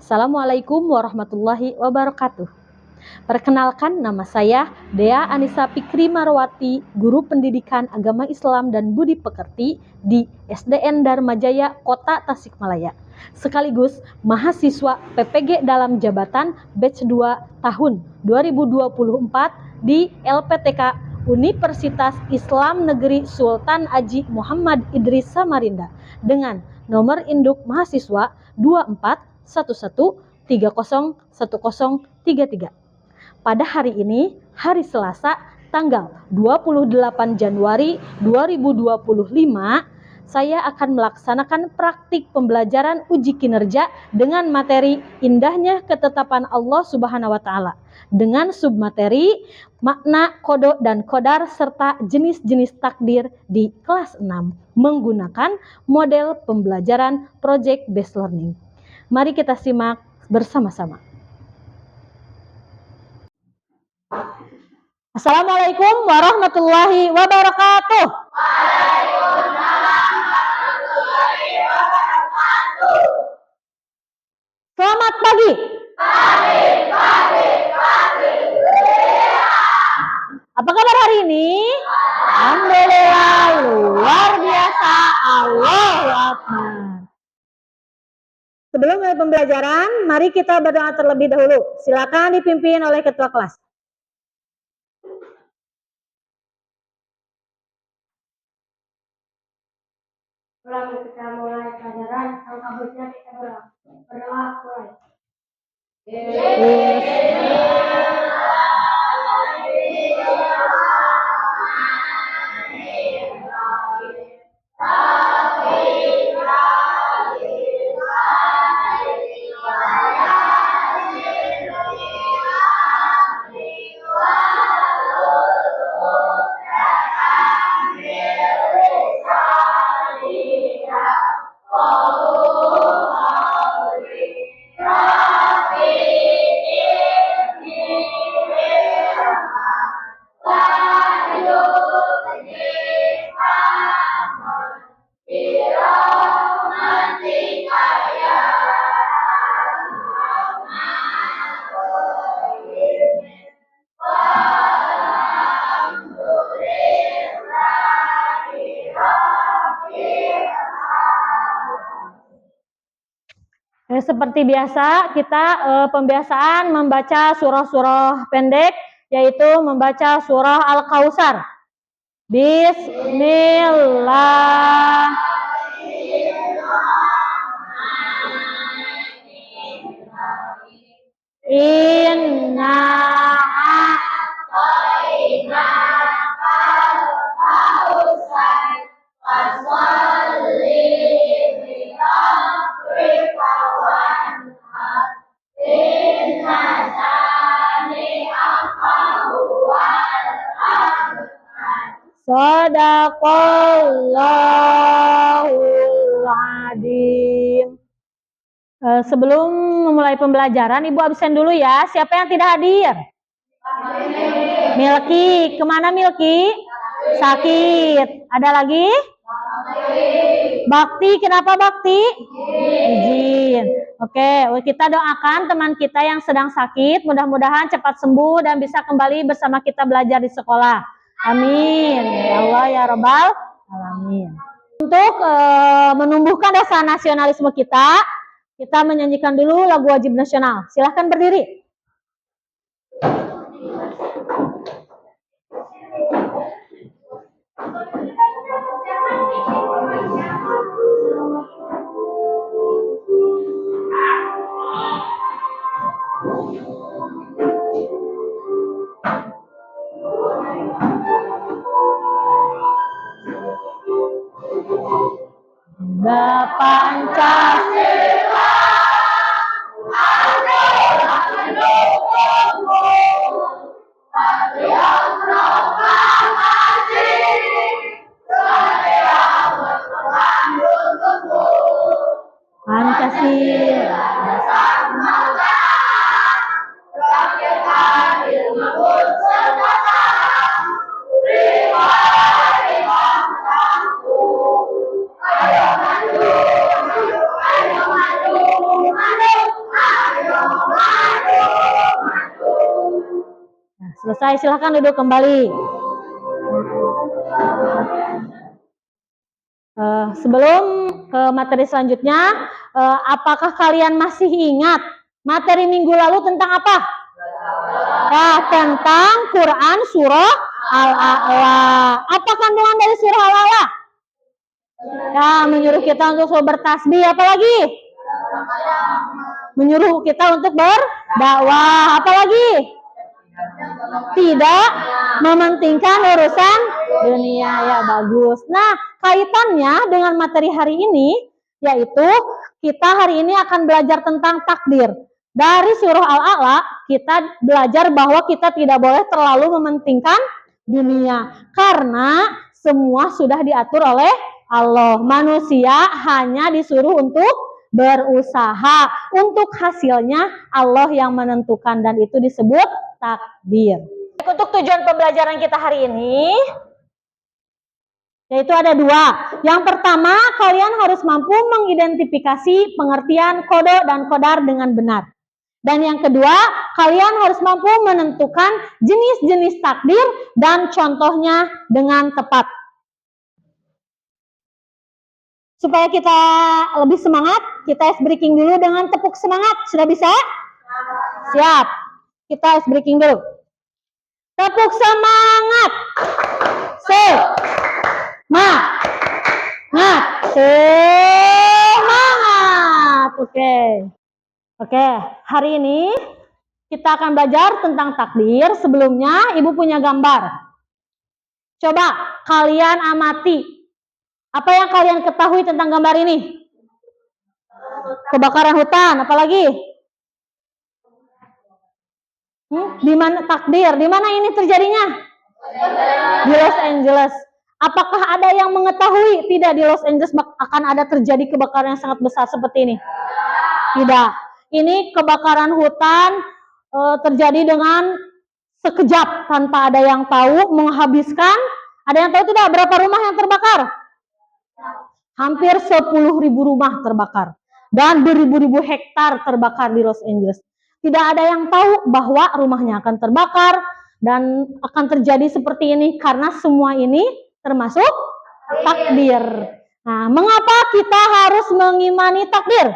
Assalamualaikum warahmatullahi wabarakatuh. Perkenalkan, nama saya Dea Anissa Fikri Marwati, Guru Pendidikan Agama Islam dan Budi Pekerti di SDN Dharma Jaya, Kota Tasikmalaya. Sekaligus mahasiswa PPG dalam jabatan batch 2 tahun 2024 di LPTK Universitas Islam Negeri Sultan Haji Muhammad Idris Samarinda dengan nomor induk mahasiswa 2411301033. Pada hari ini, hari Selasa, tanggal 28 Januari 2025, saya akan melaksanakan praktik pembelajaran uji kinerja dengan materi Indahnya Ketetapan Allah Subhanahu wa Ta'ala dengan submateri makna, kodo, dan kodar serta jenis-jenis takdir di kelas 6 menggunakan model pembelajaran project based learning. Mari kita simak bersama-sama. Assalamualaikum warahmatullahi wabarakatuh. Waalaikumsalam warahmatullahi wabarakatuh. Selamat pagi. Pagi. Apa kabar hari ini? Alhamdulillah, luar biasa. Allahu Akbar. Sebelum mulai pembelajaran, mari kita berdoa terlebih dahulu. Silakan dipimpin oleh ketua kelas. Kita mulai pelajaran, alfabetnya kita berdoa mulai. Seperti biasa, kita pembiasaan membaca surah-surah pendek, yaitu membaca surah Al-Kautsar. Bismillah. Inna Sadaqallahul Adzim. Sebelum memulai pembelajaran, Ibu absen dulu ya. Siapa yang tidak hadir? Milky. Kemana Milky? Sakit. Ada lagi? Bakti. Kenapa Bakti? Izin. Oke, kita doakan teman kita yang sedang sakit, mudah-mudahan cepat sembuh dan bisa kembali bersama kita belajar di sekolah. Amin. Ya Allah ya Rabbal Alamin. Untuk menumbuhkan rasa nasionalisme kita menyanyikan dulu lagu wajib nasional. Silahkan berdiri. Pancasila adalah pendukungmu, Patriot proklamasi, saya berperang untukmu. Pancasila dasar negara, rakyat hadir membut senjata, pribadi bangsaku. Ayo maju, ayo maju, maju, Selesai, silahkan duduk kembali. Sebelum ke materi selanjutnya, apakah kalian masih ingat materi minggu lalu tentang apa? Tentang Quran surah Al-A'la. Apa kandungan dari surah Al-A'la? Menyuruh kita untuk bertasbih, apalagi? Menyuruh kita untuk berdakwah, apalagi? Tidak mementingkan urusan dunia. Ya, bagus. Nah, kaitannya dengan materi hari ini, yaitu kita hari ini akan belajar tentang takdir. Dari surah Al-A'la, kita belajar bahwa kita tidak boleh terlalu mementingkan dunia. Karena semua sudah diatur oleh Allah. Manusia hanya disuruh untuk berusaha. Untuk hasilnya Allah yang menentukan, dan itu disebut takdir. Untuk tujuan pembelajaran kita hari ini, yaitu ada dua. Yang pertama, kalian harus mampu mengidentifikasi pengertian kode dan kodar dengan benar. Dan yang kedua, kalian harus mampu menentukan jenis-jenis takdir dan contohnya dengan tepat. Supaya kita lebih semangat, kita ice breaking dulu dengan tepuk semangat. Sudah bisa? Siap. Kita ice breaking dulu. Tepuk semangat. Semangat. Oke. Hari ini kita akan belajar tentang takdir. Sebelumnya, Ibu punya gambar. Coba kalian amati. Apa yang kalian ketahui tentang gambar ini? Kebakaran hutan, apalagi? Di mana takdir? Di mana ini terjadinya? Di Los Angeles. Apakah ada yang mengetahui tidak di Los Angeles akan ada terjadi kebakaran yang sangat besar seperti ini? Tidak. Ini kebakaran hutan terjadi dengan sekejap tanpa ada yang tahu, menghabiskan. Ada yang tahu tidak berapa rumah yang terbakar? Hampir 10.000 rumah terbakar dan beribu-ribu hektar terbakar di Los Angeles. Tidak ada yang tahu bahwa rumahnya akan terbakar dan akan terjadi seperti ini karena semua ini termasuk takdir. Nah, mengapa kita harus mengimani takdir?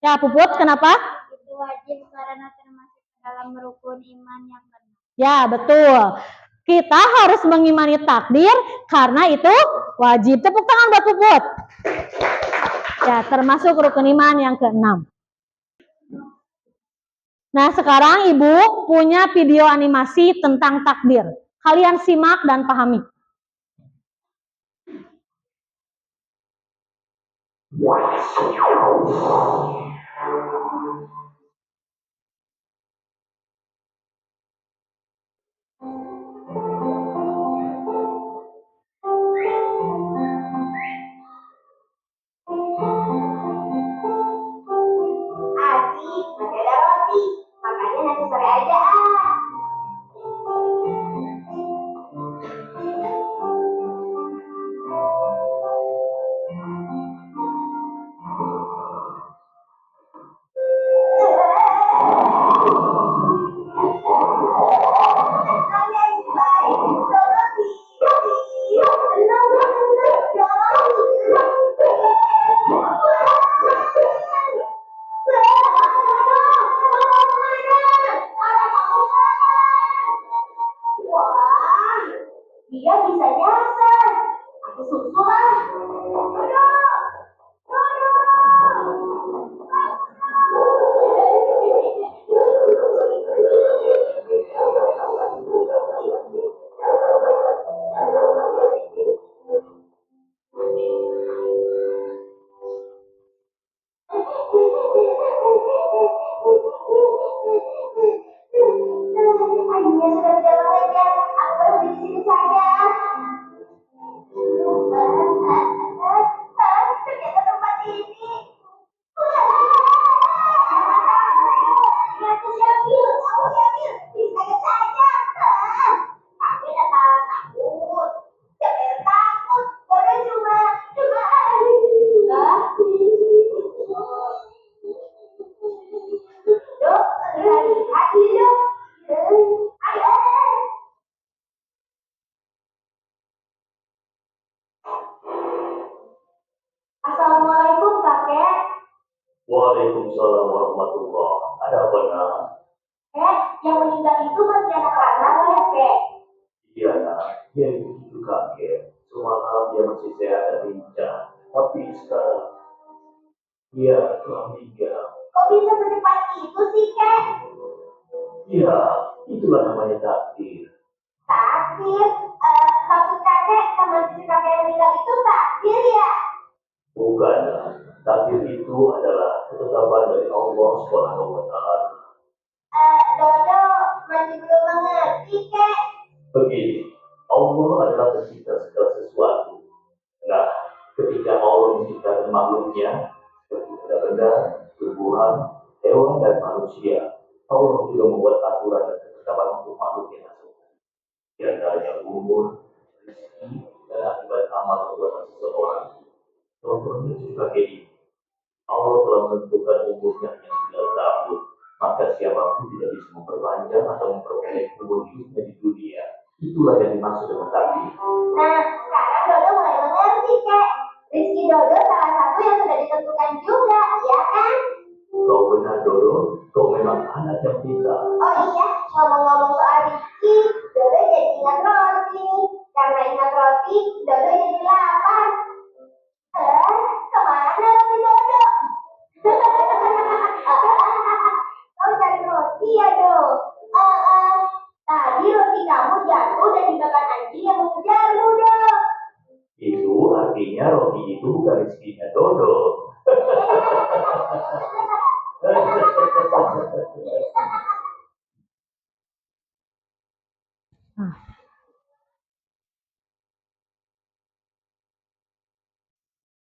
Ya, Puput, kenapa? Itu wajib karena termasuk dalam rukun iman yang benar. Ya, betul. Kita harus mengimani takdir karena itu wajib. Tepuk tangan buat Puput. Ya, termasuk rukun iman yang ke-6. Nah, sekarang Ibu punya video animasi tentang takdir. Kalian simak dan pahami. Asik, masih ada roti. Makanya nanti sore aja ah. Waalaikumsalam warahmatullahi. Ada apa nak? Yang meninggal itu masih anak-anak ya, Kek? Iya nak, dia itu juga kakek. Semalam dia masih sehat dan lincah, tapi sekarang dia telah meninggal. Kok bisa secepat itu sih, Kek? Iya, itulah namanya takdir. Takdir? Maksud kakek sama cucu kakek yang meninggal itu takdir ya? Bukan, nak. Takdir itu adalah ketetapan dari Allah Subhanahu wa Ta'ala. Dodo masih belum mengerti, Kek. Begini, Allah adalah pencipta segala sesuatu. Nah, ketika Allah menciptakan makhluknya, seperti benda-benda, tumbuhan, hewan, dan manusia, Allah juga membuat aturan dan ketetapan untuk makhluknya. Di antaranya umur, rezeki, dan akibat amal perbuatan seseorang. Contohnya juga kayak ini. Allah telah menentukan umurnya hanya 9 tahun, maka siapapun tidak bisa memperpanjang atau memperpendek umur hidupnya di dunia. Itulah yang dimaksud dengan takdir. Nah, sekarang Dodo mulai mengerti, Kek. Rizki Dodo salah satu yang sudah ditentukan juga, ya kan? Kau benar, Dodo. Kau memang anak yang pintar. Oh iya, ngomong-ngomong soal Rizki, Dodo jadi ingat roti. Karena ingat roti, Dodo jadi lapar. Kemana roti Dodo? Kau cari roti ya, Do? Tadi roti kamu jatuh dan dimakan anjing yang mengejarmu, Do. Itu artinya roti itu bukan rezekinya Dodo.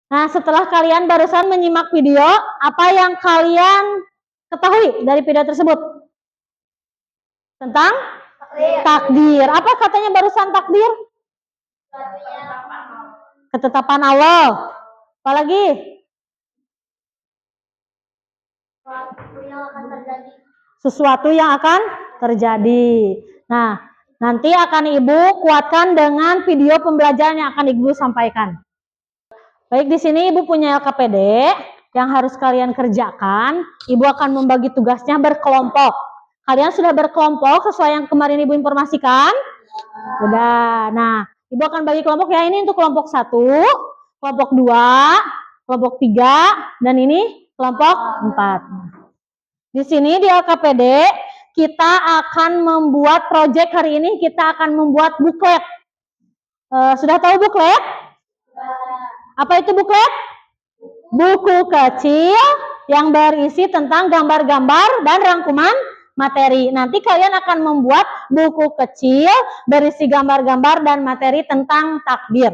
Nah, setelah kalian barusan menyimak video, apa yang kalian ketahui dari video tersebut? Tentang takdir. Apa katanya barusan takdir? Ketetapan Allah. Apalagi? Sesuatu yang akan terjadi. Nah, nanti akan Ibu kuatkan dengan video pembelajaran yang akan Ibu sampaikan. Baik, di sini Ibu punya LKPD yang harus kalian kerjakan. Ibu akan membagi tugasnya berkelompok. Kalian sudah berkelompok sesuai yang kemarin Ibu informasikan? Sudah. Nah, Ibu akan bagi kelompok ya. Ini untuk kelompok 1, kelompok 2, kelompok 3, dan ini kelompok 4. Di sini di LKPD kita akan membuat proyek hari ini. Kita akan membuat buklet. Sudah tahu buklet? Apa itu buklet? Buku kecil yang berisi tentang gambar-gambar dan rangkuman materi. Nanti kalian akan membuat buku kecil berisi gambar-gambar dan materi tentang takdir.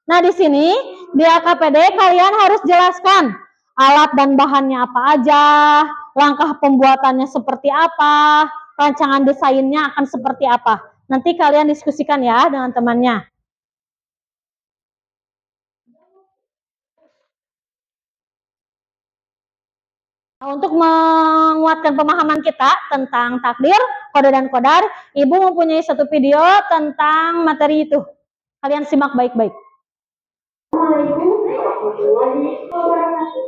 Nah, di sini di LKPD kalian harus jelaskan alat dan bahannya apa aja, langkah pembuatannya seperti apa, rancangan desainnya akan seperti apa. Nanti kalian diskusikan ya dengan temannya. Untuk menguatkan pemahaman kita tentang takdir, kode dan kodar, Ibu mempunyai satu video tentang materi itu. Kalian simak baik-baik. Assalamualaikum warahmatullahi wabarakatuh.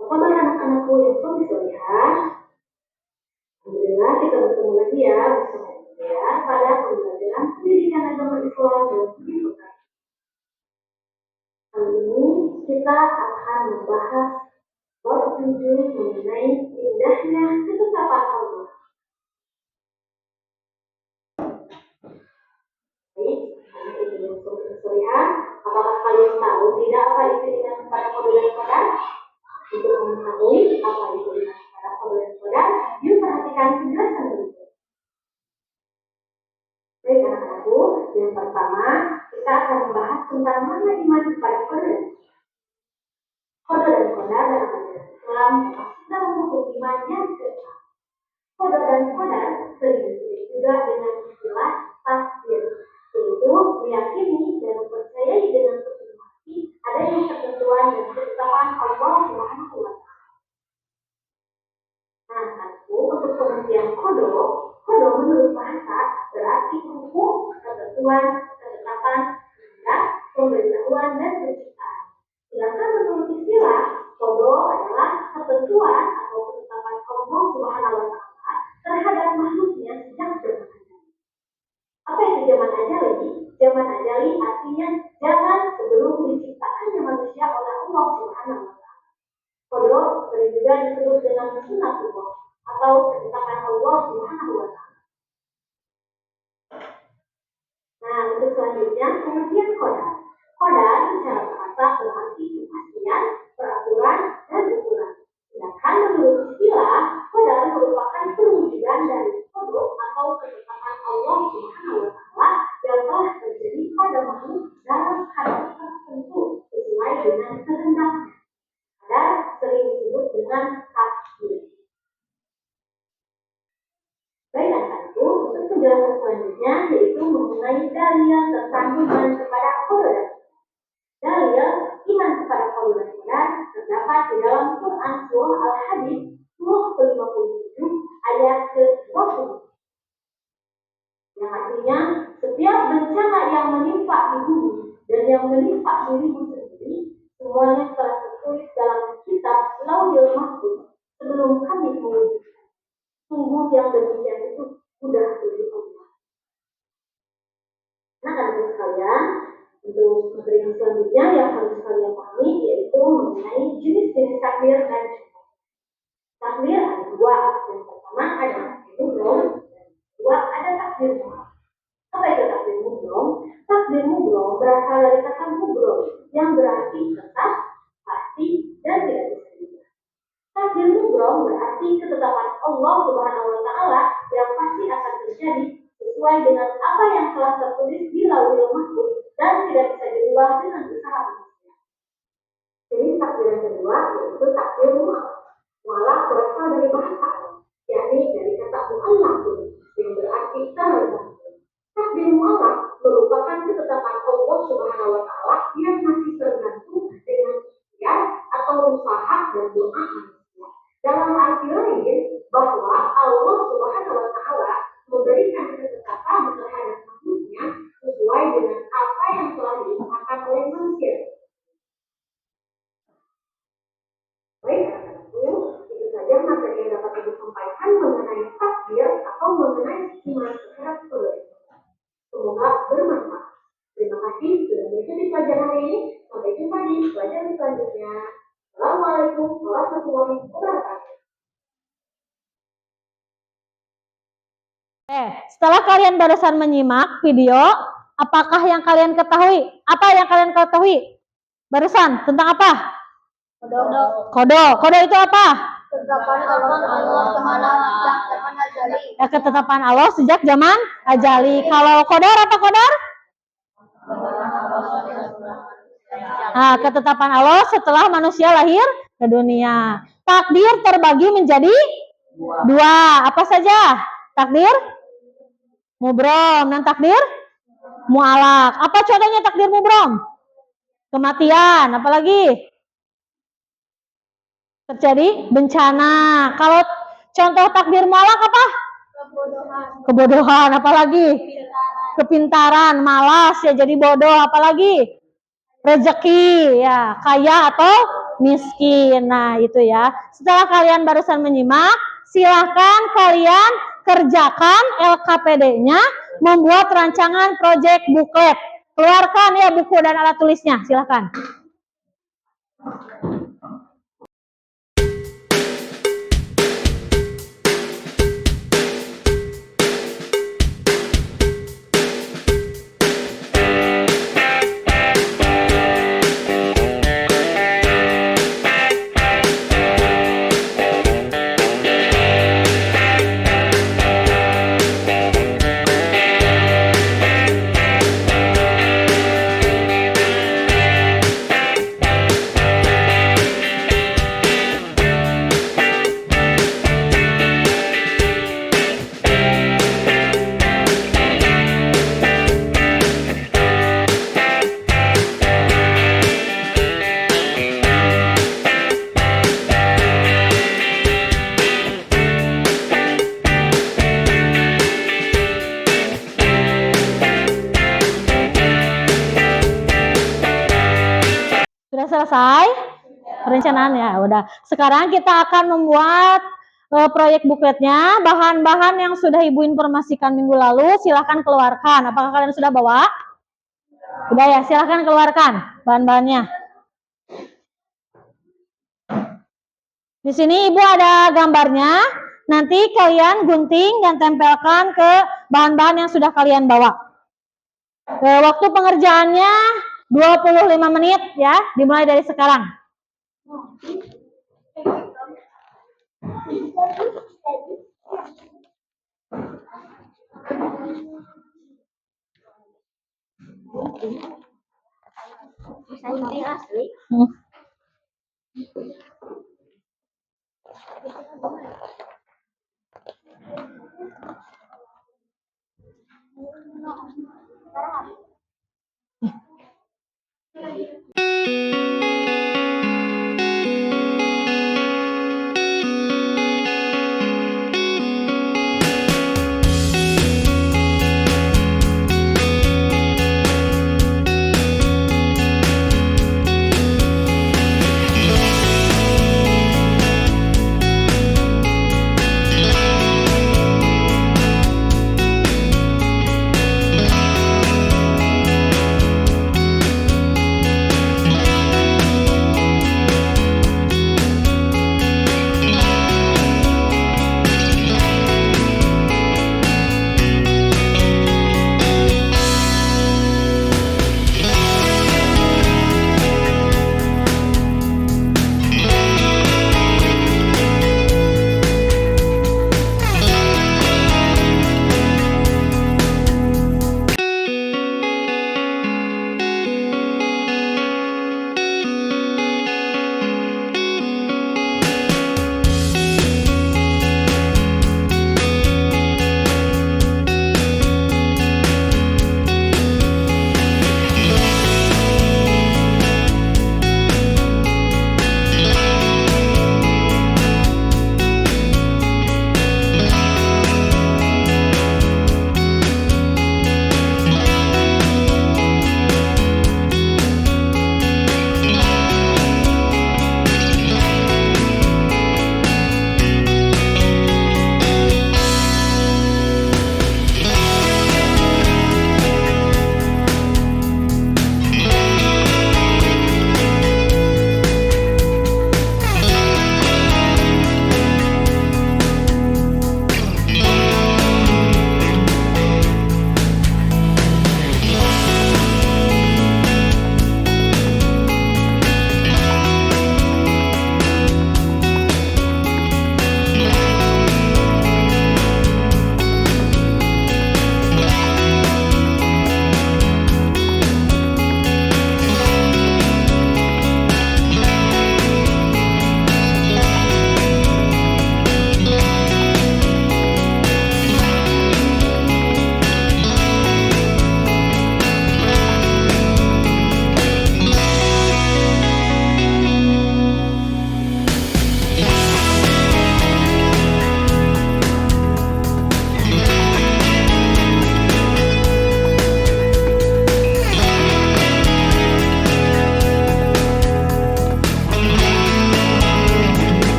Apa kabar anak-anakku yang soleh-solehah? Alhamdulillah kita bertemu lagi ya bersama saya pada pembelajaran pendidikan agama Islam dan pendidikan. Kali ini kita akan membahas bab 7 mengenai indahnya ketetapan Allah. Baik, anak ibu yang soleh-solehah, apakah kalian tahu tidak apa itu dengan pada kode dan kodar? Untuk mengetahui apa itu dengan pada kode dan kodar, yuk perhatikan penjelasan berikut. Baik anak-anakku, yang pertama kita akan membahas tentang mana iman kepada kode dan kodar. Kode dan kodar dalam ajaran Islam masuk dalam hukum iman yang kekal. Kode dan kodar sering disebut juga dengan istilah takdir, yaitu meyakini dan mempercayai dengan sepenuh hati adanya ketentuan dan ketetapan Allah Subhanahu wa Ta'ala. Nah, aku untuk pengertian kodo menurut bahasa berarti hukum, ketentuan, ketetapan, hingga pemberitahuan dan penciptaan. Sedangkan menurut istilah, kodo ketentuan atau ketetapan Allah Subhanahu wa Ta'ala terhadap makhluknya sejak zaman ajali. Apa itu zaman ajali? Zaman ajali artinya zaman sebelum diciptakannya manusia oleh Allah Subhanahu wa Ta'ala. Qadar sering juga disebut dengan sunnatullah atau ketetapan Allah Subhanahu wa Ta'ala. Nah, untuk selanjutnya pengertian qadar. Qadar secara bahasa berarti kepastian, peraturan, dan ukuran. Sedangkan menurut istilah, qadar merupakan perwujudan dari qadar atau ketetapan Allah Subhanahu wa Ta'ala yang telah terjadi pada makhluk dalam keadaan tertentu sesuai dengan kehendaknya. Qadar sering disebut dengan takdir. Baik, itu untuk penjelasan selanjutnya yaitu mengenai dalil tentang iman kepada qadar. Dalil iman kepada qadar terdapat di dalam Quran surah Al-Hadid surah ke-57 ayat ke-20. Yang artinya setiap bencana yang menimpa di bumi dan yang menimpa dirimu sendiri semuanya telah tertulis dalam kitab Lauhul Mahfuz sebelum kami mewujudkan. Sungguh yang demikian itu sudah bagi Allah. Nah, anak-anak sekalian, untuk materi yang selanjutnya yang harus kalian pahami yaitu mengenai jenis-jenis takdir dan contoh. Takdir ada dua. Yang pertama ada takdir mubrom, dan kedua ada takdir mutlak. Apa itu takdir mubrom? Takdir mubrom berasal dari kata mubrom yang berarti tetap, pasti, dan tidak bisa diubah. Takdir mubrom berarti ketetapan Allah Subhanahu wa Ta'ala yang pasti akan terjadi sesuai dengan apa yang telah tertulis di Lauhul Mahfuz dan tidak bisa diubah dengan usaha manusia. Jadi takdir yang kedua yaitu takdir mu'alaq. Mu'alaq berasal dari bahasa Arab, yakni dari kata mu'allaq yang berarti tergantung. Takdir mu'alaq merupakan ketetapan Allah Subhanahu wa Ta'ala yang masih tergantung dengan ikhtiar atau usaha dan doa manusia. Dalam arti lain bahwa Allah Subhanahu wa Ta'ala memberikan ketetapan terhadap makhluknya sesuai dengan apa yang telah diusahakan oleh manusia. Baik, itu saja materi yang dapat Ibu sampaikan mengenai takdir atau mengenai iman terhadap qadar. Semoga bermanfaat. Terima kasih sudah mengikuti pelajaran hari ini. Sampai jumpa di pelajaran selanjutnya. Assalamualaikum warahmatullahi wabarakatuh. Setelah kalian barusan menyimak video, apakah yang kalian ketahui? Apa yang kalian ketahui? Barusan tentang apa? Kodo itu apa? Ketetapan Allah zaman ajali. Ya, ketetapan Allah sejak zaman ajali. Kalau qadar apa qadar? Nah, ketetapan Allah setelah manusia lahir ke dunia. Takdir terbagi menjadi dua. Apa saja? Takdir mubrom dan takdir mu'alaq. Apa contohnya takdir mubrom? Kematian. Apalagi? Terjadi bencana. Kalau contoh takdir mu'alaq apa? Kebodohan. Apalagi? Kepintaran. Malas ya jadi bodoh. Apalagi? Rezeki ya, kaya atau miskin. Nah, itu ya. Setelah kalian barusan menyimak, silahkan kalian kerjakan LKPD-nya, membuat rancangan proyek booklet. Keluarkan ya buku dan alat tulisnya, silahkan. Sudah selesai? Perencanaan ya, udah. Sekarang kita akan membuat proyek bukletnya, bahan-bahan yang sudah Ibu informasikan minggu lalu, silahkan keluarkan. Apakah kalian sudah bawa? Udah ya, silahkan keluarkan bahan-bahannya. Di sini Ibu ada gambarnya, nanti kalian gunting dan tempelkan ke bahan-bahan yang sudah kalian bawa. Waktu pengerjaannya 25 menit ya, dimulai dari sekarang. Gunting asli.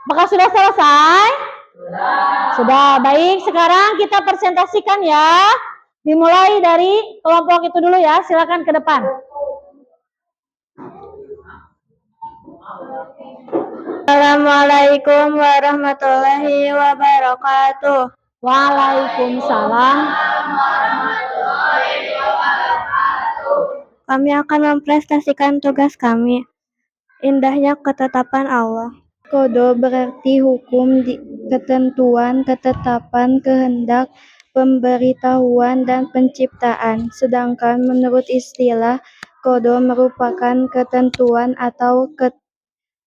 Apakah sudah selesai? Sudah. Baik, sekarang kita presentasikan ya. Dimulai dari kelompok itu dulu ya, silakan ke depan. Assalamualaikum warahmatullahi wabarakatuh. Waalaikumsalam. Kami akan mempresentasikan tugas kami. Indahnya ketetapan Allah. Qada berarti hukum, ketentuan, ketetapan, kehendak, pemberitahuan, dan penciptaan. Sedangkan menurut istilah, qada merupakan ketentuan atau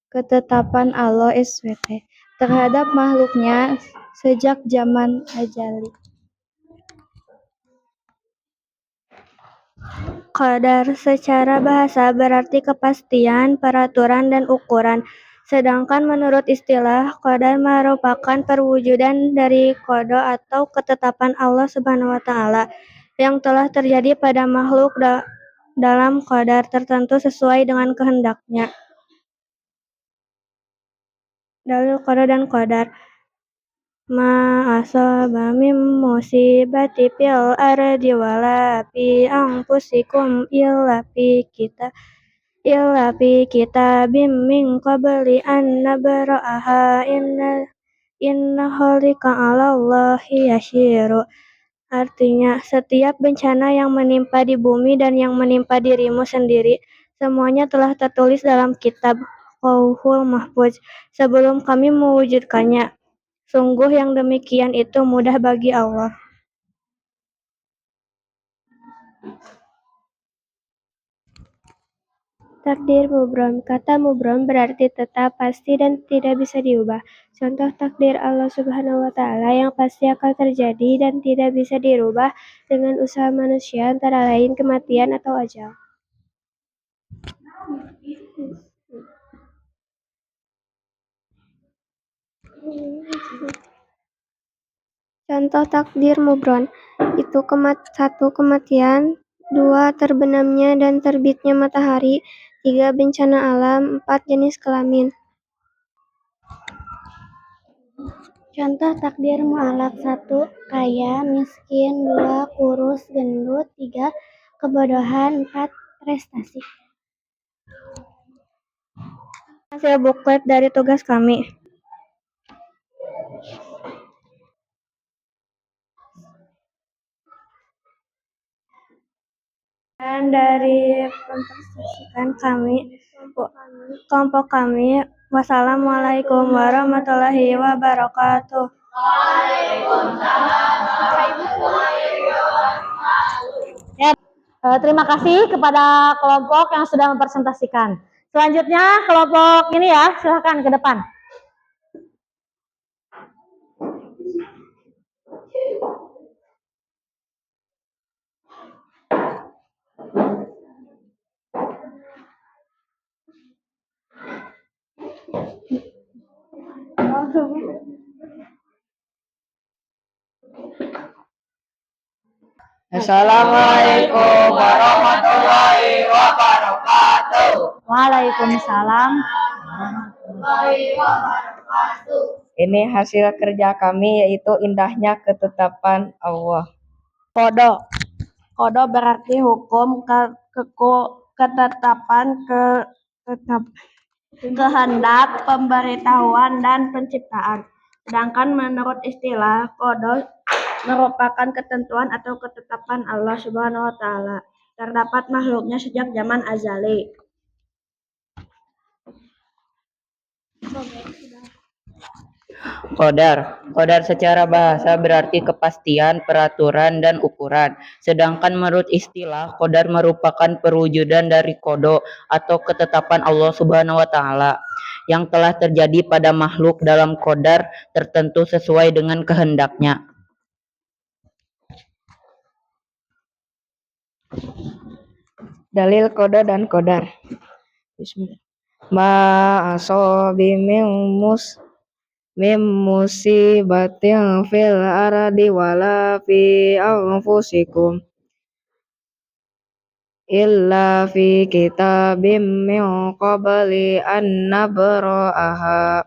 ketetapan Allah SWT terhadap makhluknya sejak zaman azali. Qadar secara bahasa berarti kepastian, peraturan, dan ukuran. Sedangkan menurut istilah, qadar merupakan perwujudan dari qada atau ketetapan Allah Subhanahu wa taala yang telah terjadi pada makhluk dalam qadar tertentu sesuai dengan kehendaknya. Dalil qada dan qadar. Ma asaba min musibati fil ardi wala fi anfusikum illa fi kitabim min qabli an nabra'aha inna khalika 'alallahi yashiru. Artinya, setiap bencana yang menimpa di bumi dan yang menimpa dirimu sendiri, semuanya telah tertulis dalam kitab Lauhul Mahfuz sebelum kami mewujudkannya. Sungguh yang demikian itu mudah bagi Allah. Takdir mubrom. Kata mubrom berarti tetap, pasti, dan tidak bisa diubah. Contoh takdir Allah Subhanahu wa taala yang pasti akan terjadi dan tidak bisa dirubah dengan usaha manusia antara lain kematian atau ajal. Contoh takdir mubron itu satu kematian, dua terbenamnya dan terbitnya matahari, tiga bencana alam, empat jenis kelamin. Contoh takdir mu'alaf, satu kaya, miskin, dua kurus, gendut, tiga kebodohan, empat prestasi. Hasil buklet dari tugas kami. Dan dari mempresentasikan kelompok kami, wassalamualaikum warahmatullahi wabarakatuh. Terima kasih kepada kelompok yang sudah mempresentasikan. Selanjutnya kelompok ini ya, silahkan ke depan. Assalamualaikum warahmatullahi wabarakatuh. Waalaikumsalam. Ini hasil kerja kami, yaitu indahnya ketetapan Allah. Qada. Qada berarti hukum, ketetapan, kehendak, pemberitahuan, dan penciptaan. Sedangkan menurut istilah, qada merupakan ketentuan atau ketetapan Allah Subhanahu wa taala terdapat makhluknya sejak zaman azali. Qadar secara bahasa berarti kepastian, peraturan, dan ukuran. Sedangkan menurut istilah, qadar merupakan perwujudan dari qada atau ketetapan Allah Subhanahu wa taala yang telah terjadi pada makhluk dalam qadar tertentu sesuai dengan kehendaknya. Dalil qada dan qadar. Bismillah. Ma asobi min musibatin fil ardi wala fi anfusikum illa fi kitabim min qabli an nabra'aha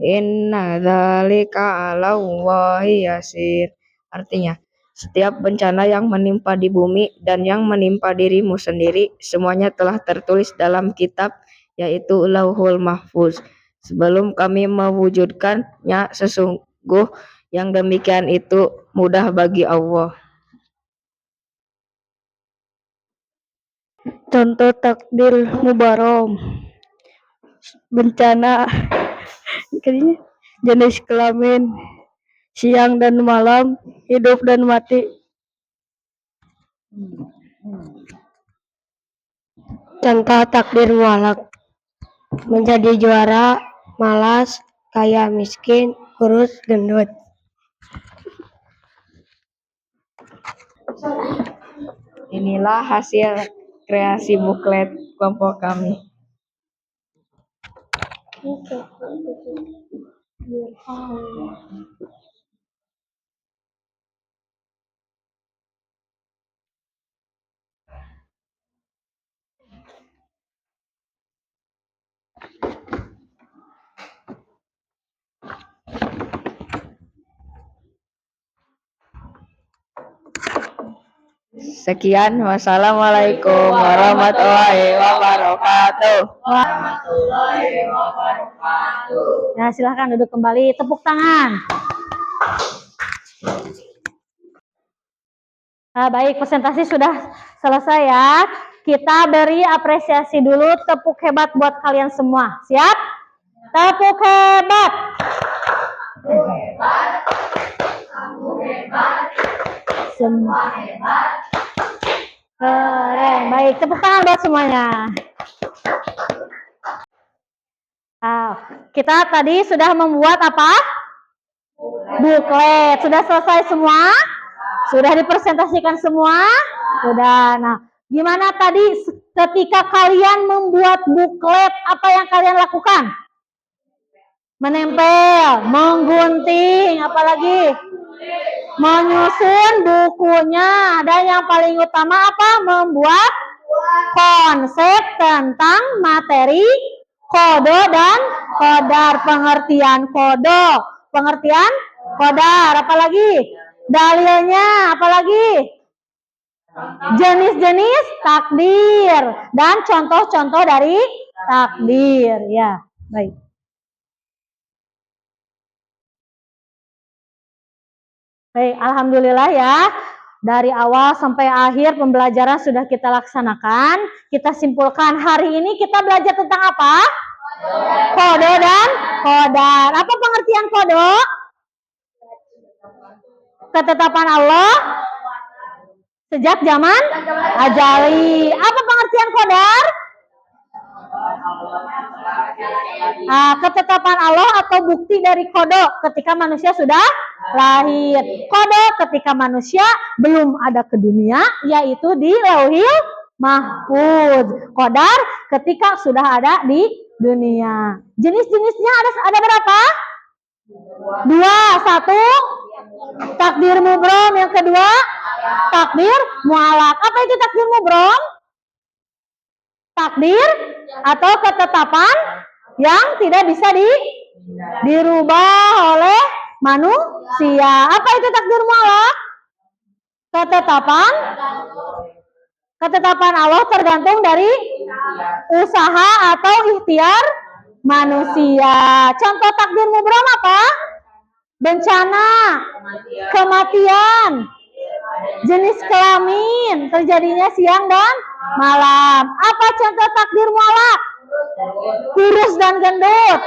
inna dzalika 'alallahi yasir. Artinya, setiap bencana yang menimpa di bumi dan yang menimpa dirimu sendiri, semuanya telah tertulis dalam kitab, yaitu Lauhul Mahfuz sebelum kami mewujudkannya. Sesungguh yang demikian itu mudah bagi Allah. Contoh takdir mubarom. Bencana jenis kelamin, siang dan malam, hidup dan mati. Contoh takdir mu'alaf. menjadi juara, malas, kaya, miskin, kurus, gendut. Inilah hasil kreasi buklet kelompok kami. Sekian, wassalamualaikum warahmatullahi wabarakatuh. Ya, silahkan duduk kembali. Tepuk tangan. Nah, baik, presentasi sudah selesai ya. Kita beri apresiasi dulu, tepuk hebat buat kalian semua. Siap? Tepuk hebat. Semua hebat. Keren, baik. Tepuk tangan buat semuanya. Nah, kita tadi sudah membuat apa? Buklet. Sudah selesai semua? Sudah dipresentasikan semua? Sudah. Nah, gimana tadi ketika kalian membuat buklet, apa yang kalian lakukan? Menempel, menggunting, apalagi menyusun bukunya. Dan yang paling utama apa? Membuat konsep tentang materi kode dan kodar, pengertian kode, pengertian kodar, apalagi dalilnya, apalagi jenis-jenis takdir dan contoh-contoh dari takdir. Ya, baik. Baik, alhamdulillah ya. Dari awal sampai akhir pembelajaran sudah kita laksanakan. Kita simpulkan hari ini kita belajar tentang apa? Kode dan kodar. Apa pengertian kode? Ketetapan Allah sejak zaman ajali. Apa pengertian kodar? Ketetapan Allah atau bukti dari kode ketika manusia sudah lahir. Kode ketika manusia belum ada ke dunia, yaitu di Lauhil Mahfuz. Kodar ketika sudah ada di dunia. Jenis-jenisnya ada berapa? 2. 1 takdir mubrom, yang kedua takdir mualak. Apa itu takdir mubrom? Takdir atau ketetapan yang tidak bisa dirubah oleh manusia. Apa itu takdir mualak? Ketetapan Allah tergantung dari usaha atau ikhtiar manusia. Contoh takdir mubrom apa? Bencana, kematian, jenis kelamin, terjadinya siang dan malam. Apa contoh takdir mualak? Kurus dan gendut,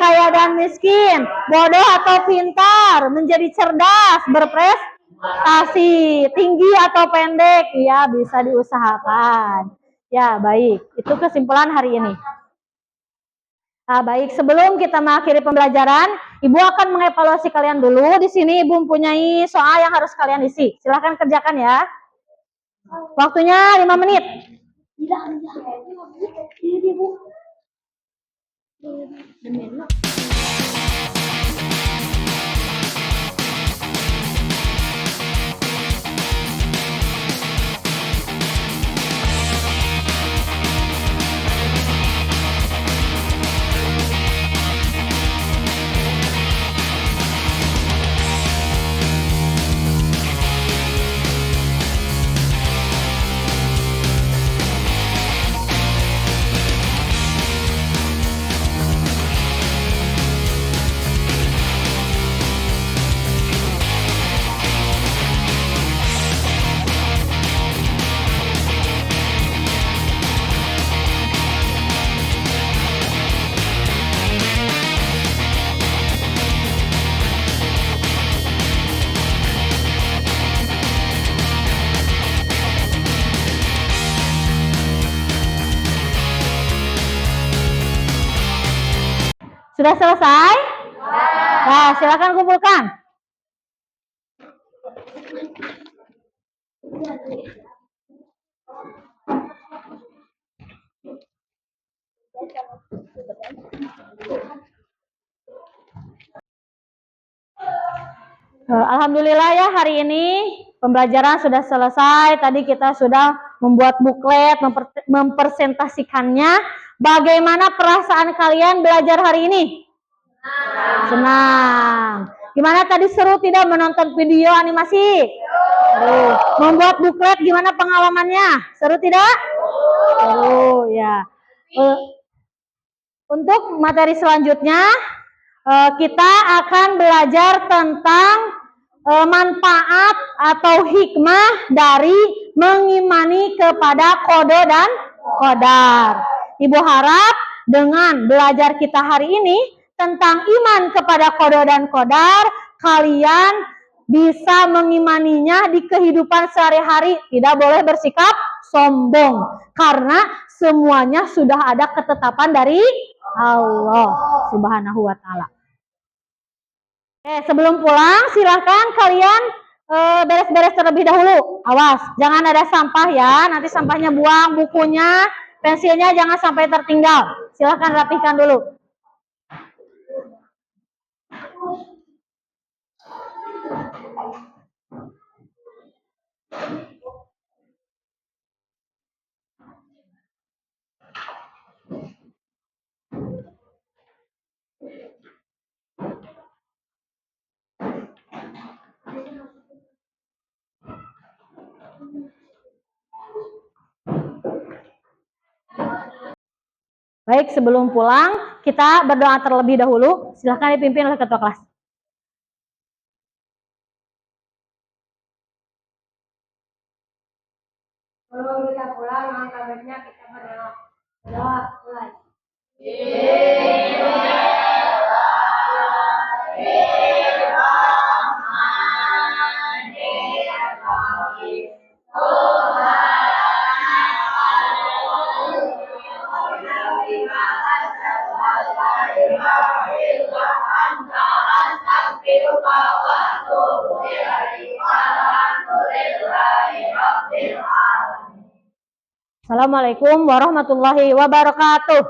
kaya dan miskin, bodoh atau pintar, menjadi cerdas, berprestasi, tinggi atau pendek, ya bisa diusahakan. Ya, baik. Itu kesimpulan hari ini. Nah, baik, sebelum kita mengakhiri pembelajaran, Ibu akan mengevaluasi kalian dulu. Di sini Ibu mempunyai soal yang harus kalian isi. Silahkan kerjakan ya. Waktunya 5 menit. Sudah selesai? Nah, silakan kumpulkan. Alhamdulillah ya, hari ini pembelajaran sudah selesai. Tadi kita sudah membuat buklet, mempresentasikannya. Bagaimana perasaan kalian belajar hari ini? Senang. Gimana tadi, seru tidak menonton video animasi? Membuat buklet gimana pengalamannya? Seru tidak? Seru ya. Untuk materi selanjutnya kita akan belajar tentang manfaat atau hikmah dari mengimani kepada qada dan qadar. Ibu harap dengan belajar kita hari ini tentang iman kepada qada dan qadar, kalian bisa mengimaninya di kehidupan sehari-hari. Tidak boleh bersikap sombong, karena semuanya sudah ada ketetapan dari Allah Subhanahu wa Ta'ala. Sebelum pulang, silahkan kalian beres-beres terlebih dahulu. Awas, jangan ada sampah ya. Nanti sampahnya buang, bukunya, pensilnya jangan sampai tertinggal. Silahkan rapihkan dulu. Baik, sebelum pulang kita berdoa terlebih dahulu. Silahkan dipimpin oleh ketua kelas. Sebelum kita pulang, maka baiknya kita berdoa. Berdoa, mulai. Assalamualaikum warahmatullahi wabarakatuh.